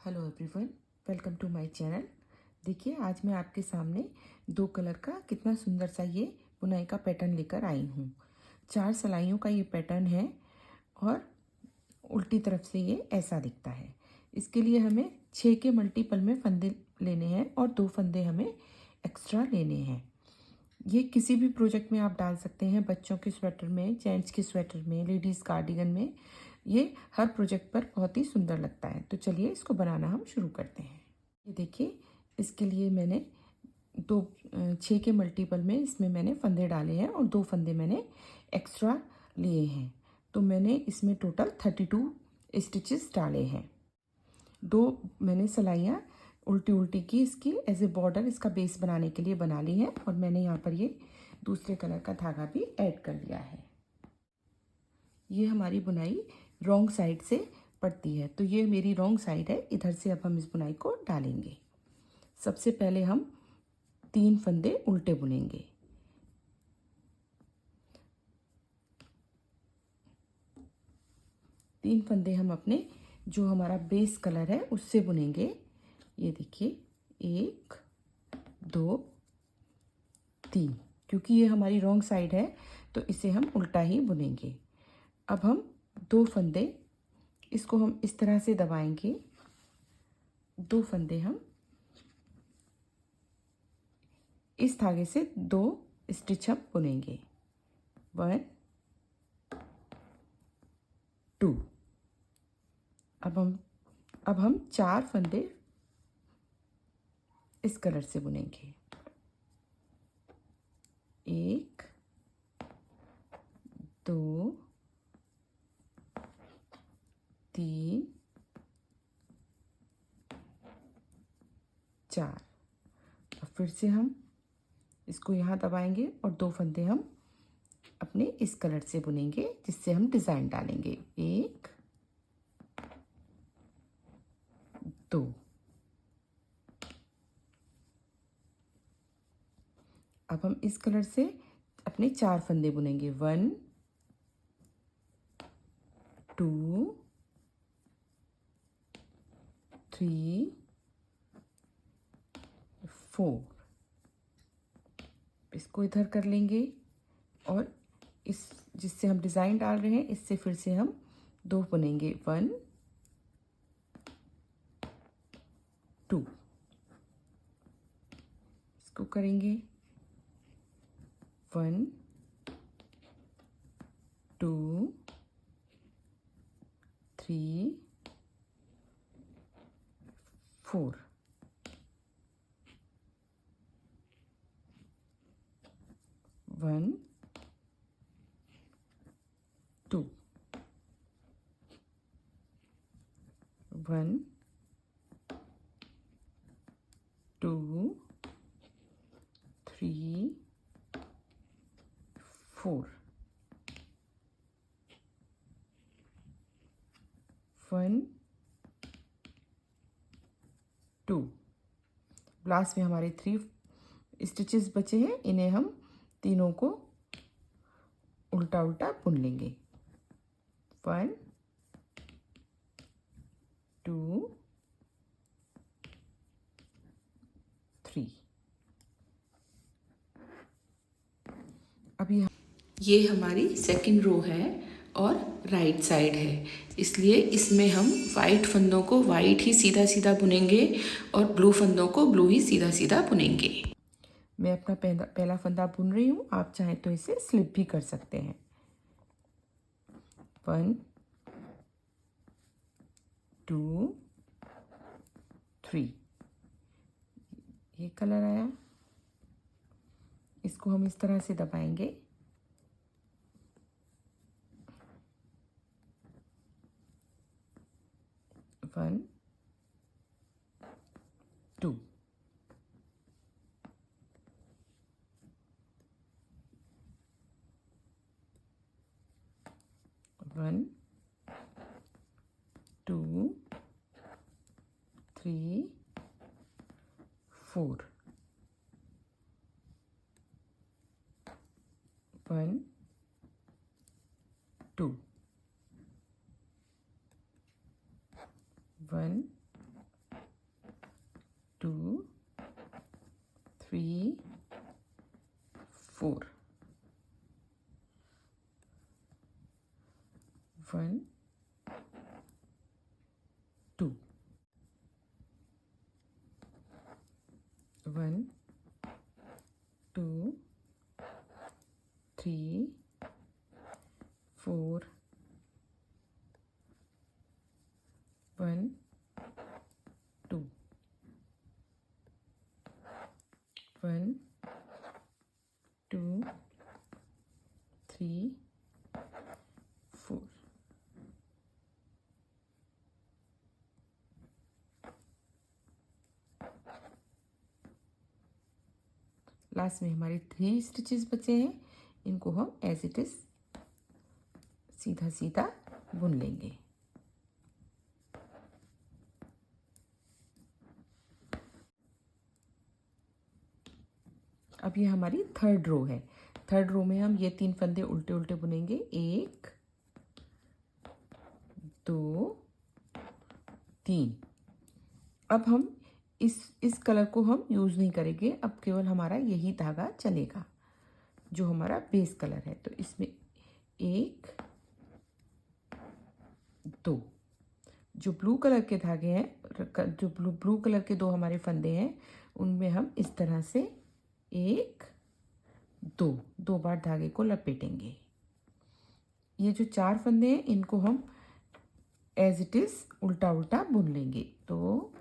Hello everyone, welcome to my channel. देखिए, आज मैं आपके सामने दो कलर का कितना सुंदर सा ये बुनाई का पैटर्न लेकर आई हूँ। 4 सिलाइयों का ये पैटर्न है और उल्टी तरफ से ये ऐसा दिखता है। इसके लिए हमें 6 के मल्टीपल में फंदे लेने हैं और 2 फंदे हमें एक्स्ट्रा लेने हैं। ये किसी भी प्रोजेक्ट में आप डाल सकते हैं, बच्चों के स्वेटर में, जेंट्स के स्वेटर में, लेडीज़ कार्डिगन में। ये हर प्रोजेक्ट पर बहुत ही सुंदर लगता है। तो चलिए इसको बनाना हम शुरू करते हैं। ये देखिए, इसके लिए मैंने 6 के मल्टीपल में इसमें मैंने फंदे डाले हैं और 2 फंदे मैंने एक्स्ट्रा लिए हैं। तो मैंने इसमें टोटल 32 स्टिचेस डाले हैं। 2 मैंने सिलाइयाँ उल्टी उल्टी की इसकी एज ए बॉर्डर इसका बेस बनाने के लिए बना ली है और मैंने यहाँ पर ये दूसरे कलर का धागा भी ऐड कर लिया है। ये हमारी बुनाई रॉन्ग साइड से पड़ती है, तो ये मेरी रॉन्ग साइड है। इधर से अब हम इस बुनाई को डालेंगे। सबसे पहले हम 3 फंदे उल्टे बुनेंगे। तीन फंदे हम अपने जो हमारा बेस कलर है उससे बुनेंगे। ये देखिए, 1 2 3। क्योंकि ये हमारी रॉन्ग साइड है तो इसे हम उल्टा ही बुनेंगे। अब हम 2 फंदे, इसको हम इस तरह से दबाएंगे। 2 फंदे हम इस धागे से 2 स्टिच हम बुनेंगे। 1 2। अब हम 4 फंदे इस कलर से बुनेंगे। 1 2 3 4। और फिर से हम इसको यहाँ दबाएंगे और 2 फंदे हम अपने इस कलर से बुनेंगे जिससे हम डिज़ाइन डालेंगे। 1 2। अब हम इस कलर से अपने 4 फंदे बुनेंगे। 1 2 3 4। इसको इधर कर लेंगे और इस जिससे हम डिज़ाइन डाल रहे हैं इससे फिर से हम 2 बुनेंगे। 1 2। इसको करेंगे 1 2 3 4। 1 2 1 2 3 4। 1 2। लास्ट में हमारे 3 स्टिचेस बचे हैं, इन्हें हम तीनों को उल्टा उल्टा बुन लेंगे। 1 2 3। अब ये हमारी सेकंड रो है और राइट साइड है, इसलिए इसमें हम वाइट फंदों को वाइट ही सीधा सीधा बुनेंगे और ब्लू फंदों को ब्लू ही सीधा सीधा बुनेंगे। मैं अपना पहला फंदा बुन रही हूँ, आप चाहें तो इसे स्लिप भी कर सकते हैं। 1 2 3। ये कलर आया, इसको हम इस तरह से दबाएंगे। 1 2। 1 2 3 4। 1 2 1 2 3 4 1 2 1 2 3 4 1 2 1 2 3 4 लास्ट में हमारे 3 स्टिचेस बचे हैं, इनको हम एज इट इज सीधा सीधा बुन लेंगे। अब ये हमारी थर्ड रो है। थर्ड रो में हम ये 3 फंदे उल्टे उल्टे बुनेंगे, 1 2 3। अब हम इस कलर को हम यूज़ नहीं करेंगे, अब केवल हमारा यही धागा चलेगा जो हमारा बेस कलर है। तो इसमें 1 2 जो ब्लू कलर के धागे हैं, जो ब्लू कलर के 2 हमारे फंदे हैं, उनमें हम इस तरह से 1 2 बार धागे को लपेटेंगे। ये जो 4 फंदे हैं इनको हम एज इट इज उल्टा उल्टा बुन लेंगे। तो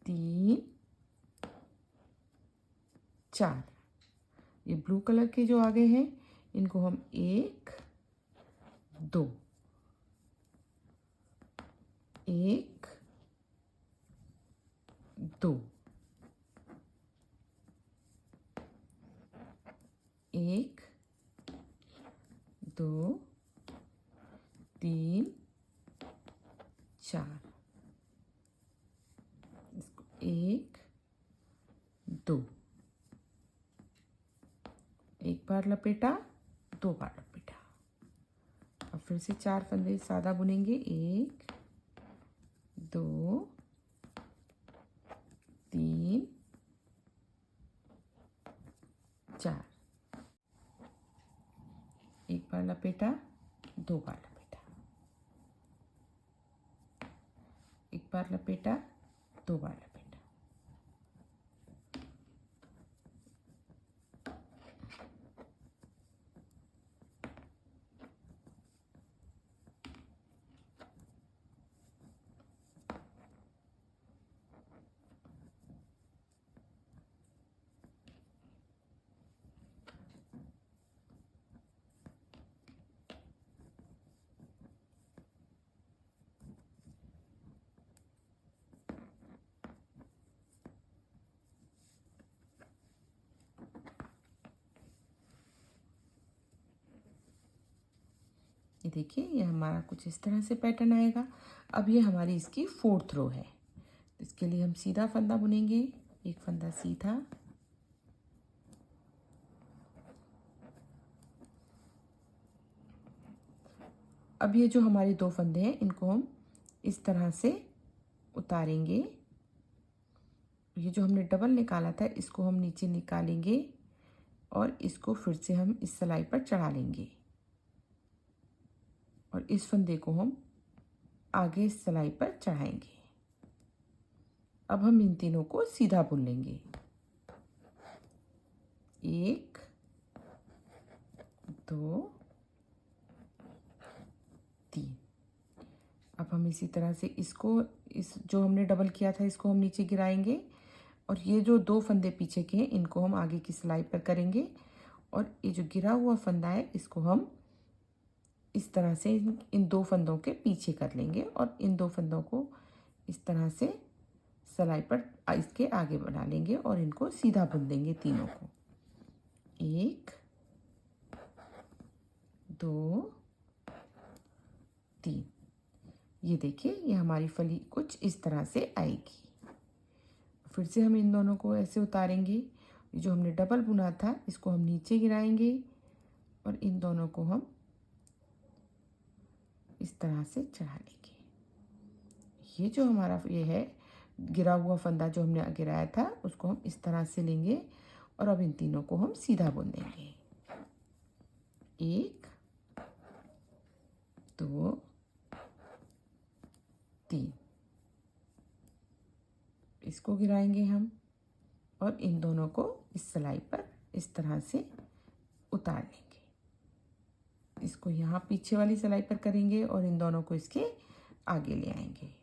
3 4 ये ब्लू कलर के जो आगे हैं इनको हम 1 2 1 2 1 2 3 4 इसको 1 2 एक बार लपेटा, 2 बार लपेटा। अब फिर से 4 फंदे सादा बुनेंगे, 1 2 3 4 एक बार लपेटा, 2 बार लपेटा, एक बार लपेटा, 2 बार लपेटा। ये देखिए, ये हमारा कुछ इस तरह से पैटर्न आएगा। अब ये हमारी इसकी 4th रो है। इसके लिए हम सीधा फंदा बुनेंगे, एक फंदा सीधा, अब ये जो हमारे 2 फंदे हैं इनको हम इस तरह से उतारेंगे। ये जो हमने डबल निकाला था इसको हम नीचे निकालेंगे और इसको फिर से हम इस सिलाई पर चढ़ा लेंगे और इस फंदे को हम आगे इस सिलाई पर चढ़ाएंगे। अब हम इन तीनों को सीधा बुन लेंगे, 1 2 3। अब हम इसी तरह से इसको, इस जो हमने डबल किया था इसको हम नीचे गिराएंगे और ये जो 2 फंदे पीछे के हैं इनको हम आगे की सिलाई पर करेंगे और ये जो गिरा हुआ फंदा है इसको हम इस तरह से इन 2 फंदों के पीछे कर लेंगे और इन 2 फंदों को इस तरह से सिलाई पर इसके आगे बना लेंगे और इनको सीधा बुन देंगे तीनों को, 1 2 3। ये देखिए, ये हमारी फली कुछ इस तरह से आएगी। फिर से हम इन दोनों को ऐसे उतारेंगे, जो हमने डबल बुना था इसको हम नीचे गिराएंगे और इन दोनों को हम इस तरह से चढ़ा लेंगे। ये जो हमारा ये है गिरा हुआ फंदा जो हमने गिराया था उसको हम इस तरह से लेंगे और अब इन तीनों को हम सीधा बुन देंगे। 1 2 3 इसको गिराएंगे हम और इन दोनों को इस सिलाई पर इस तरह से उतार लेंगे। इसको यहाँ पीछे वाली सिलाई पर करेंगे और इन दोनों को इसके आगे ले आएंगे।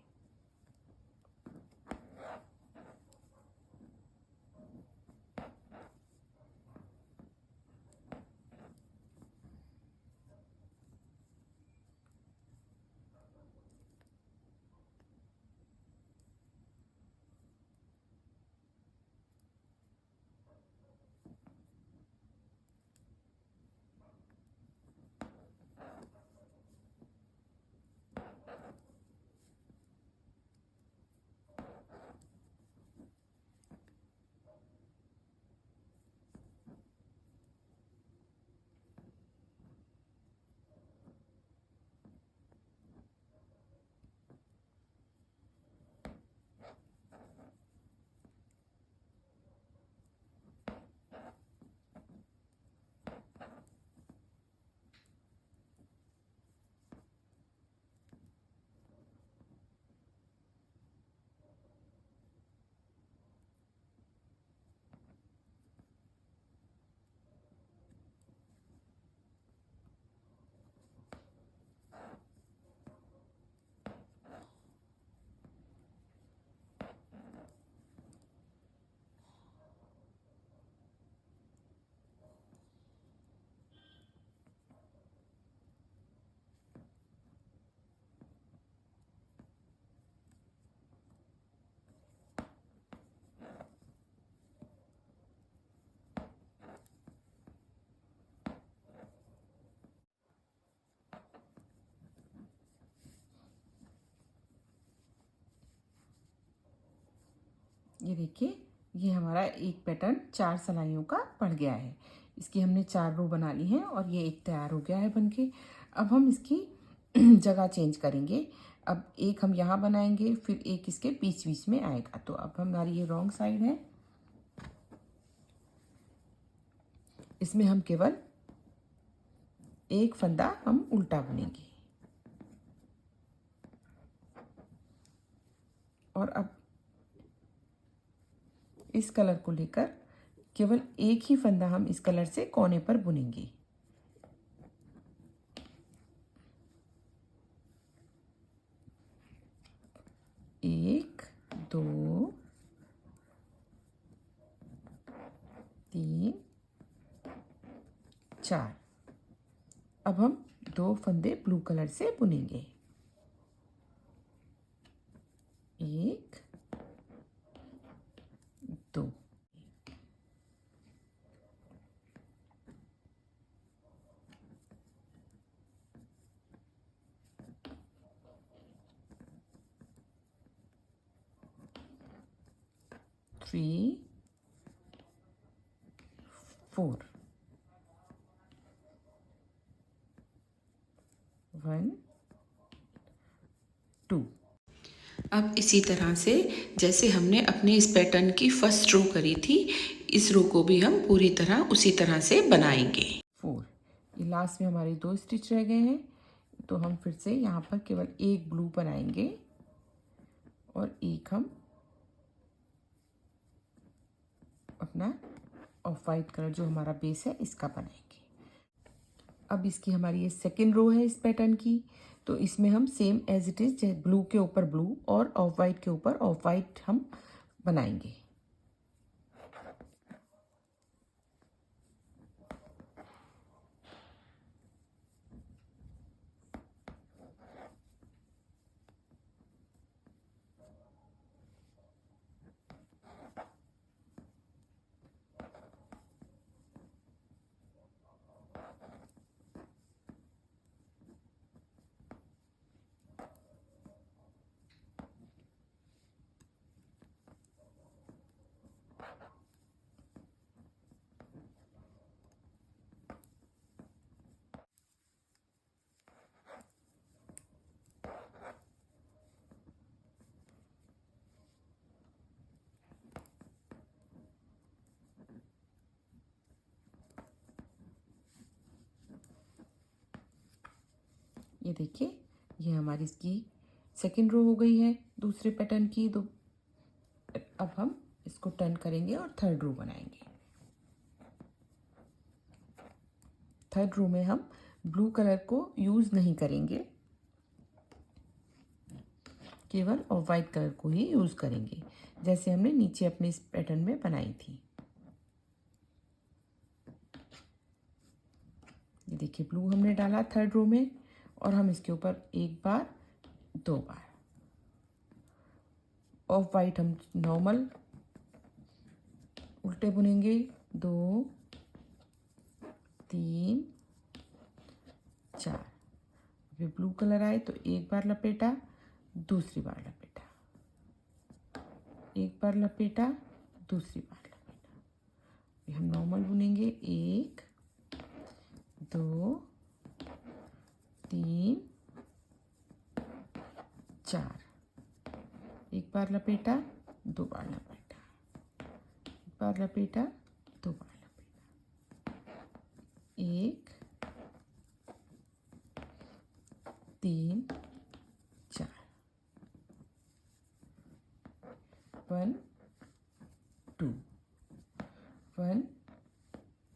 ये देखिए, ये हमारा एक पैटर्न 4 सिलाइयों का पड़ गया है। इसकी हमने 4 रो बना ली हैं और ये एक तैयार हो गया है बनके। अब हम इसकी जगह चेंज करेंगे। अब एक हम यहाँ बनाएंगे, फिर एक इसके बीच बीच में आएगा। तो अब हमारी ये रॉन्ग साइड है, इसमें हम केवल एक फंदा हम उल्टा बुनेंगे। और अब इस कलर को लेकर केवल एक ही फंदा हम इस कलर से कोने पर बुनेंगे। एक, दो, तीन, चार। अब हम 2 फंदे ब्लू कलर से बुनेंगे। 1 2 3 4 1 2। अब इसी तरह से जैसे हमने अपने इस पैटर्न की फर्स्ट रो करी थी, इस रो को भी हम पूरी तरह उसी तरह से बनाएंगे। 4, ये लास्ट में हमारे 2 स्टिच रह गए हैं, तो हम फिर से यहाँ पर केवल एक ब्लू बनाएंगे और एक हम अपना ऑफ वाइट कलर जो हमारा बेस है इसका बनाएंगे। अब इसकी हमारी ये सेकेंड रो है इस पैटर्न की, तो इसमें हम same as it is blue के ऊपर ब्लू और ऑफ वाइट के ऊपर ऑफ वाइट हम बनाएंगे। ये देखिए, ये हमारी इसकी सेकंड रो हो गई है दूसरे पैटर्न की। दो अब हम इसको टर्न करेंगे और थर्ड रो बनाएंगे। थर्ड रो में हम ब्लू कलर को यूज़ नहीं करेंगे, केवल और वाइट कलर को ही यूज़ करेंगे, जैसे हमने नीचे अपने इस पैटर्न में बनाई थी। ये देखिए, ब्लू हमने डाला थर्ड रो में और हम इसके ऊपर एक बार, दो बार। ऑफ वाइट हम नॉर्मल उल्टे बुनेंगे, 2 3 4। फिर ब्लू कलर आए तो एक बार लपेटा, दूसरी बार लपेटा, एक बार लपेटा, दूसरी बार लपेटा। फिर हम नॉर्मल बुनेंगे, 1 2 3 4। एक बार लपेटा, दो बार लपेटा, एक बार लपेटा, दो बार लपेटा, 1 3 4। 1 2 1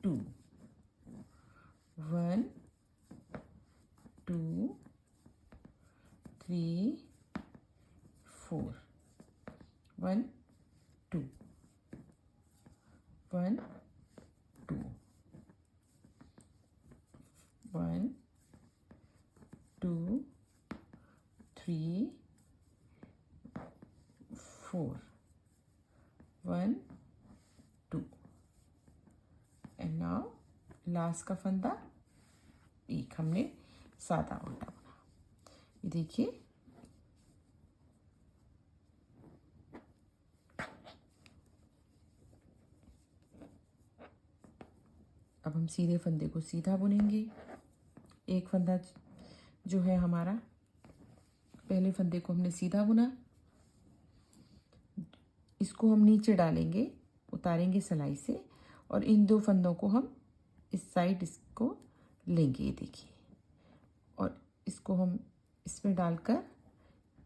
2 1 2 3 4। 1 2 1 2 1 2 3 4। 1 2। एंड नाउ लास्ट का फंदा एक हमने सादा उल्टा बुना। ये देखिए, अब हम सीधे फंदे को सीधा बुनेंगे। एक फंदा जो है हमारा, पहले फंदे को हमने सीधा बुना, इसको हम नीचे डालेंगे, उतारेंगे सिलाई से, और इन दो फंदों को हम इस साइड इसको लेंगे। ये देखिए, और इसको हम इसमें डालकर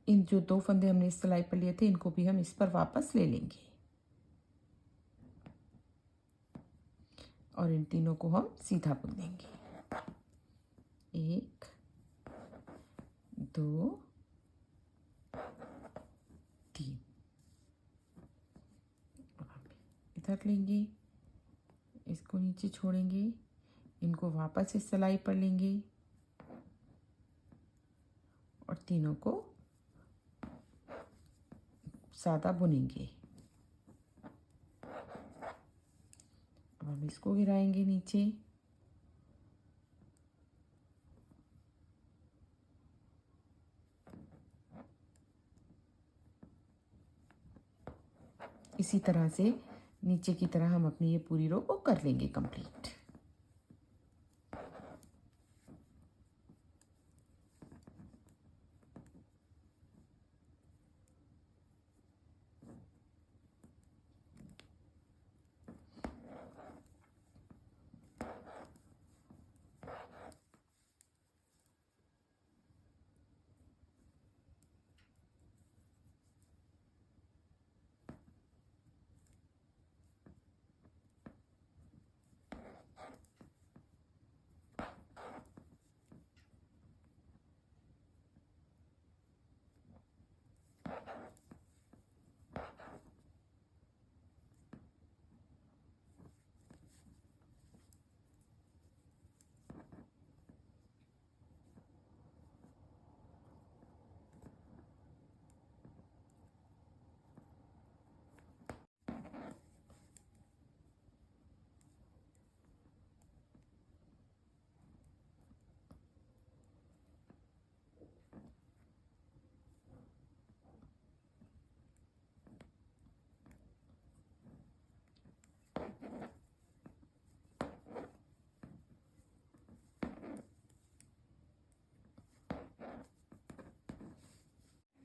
इन जो दो फंदे हमने इस सिलाई पर लिए थे, इनको भी हम इस पर वापस ले लेंगे और इन तीनों को हम सीधा बुन देंगे। 1 2 3। इधर लेंगे, इसको नीचे छोड़ेंगे, इनको वापस इस सिलाई पर लेंगे और तीनों को सादा बुनेंगे। अब हम इसको गिराएंगे नीचे, इसी तरह से नीचे की तरह हम अपनी ये पूरी रो को कर लेंगे कंप्लीट।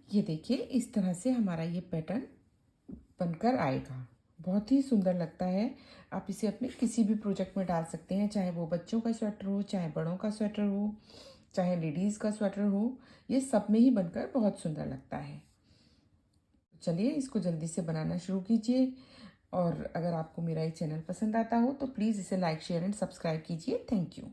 ये देखिए, इस तरह से हमारा ये पैटर्न बनकर आएगा। बहुत ही सुंदर लगता है। आप इसे अपने किसी भी प्रोजेक्ट में डाल सकते हैं, चाहे वो बच्चों का स्वेटर हो, चाहे बड़ों का स्वेटर हो। चाहे लेडीज़ का स्वेटर हो, ये सब में ही बनकर बहुत सुंदर लगता है। चलिए इसको जल्दी से बनाना शुरू कीजिए, और अगर आपको मेरा ये चैनल पसंद आता हो तो प्लीज़ इसे लाइक, शेयर एंड सब्सक्राइब कीजिए। Thank you.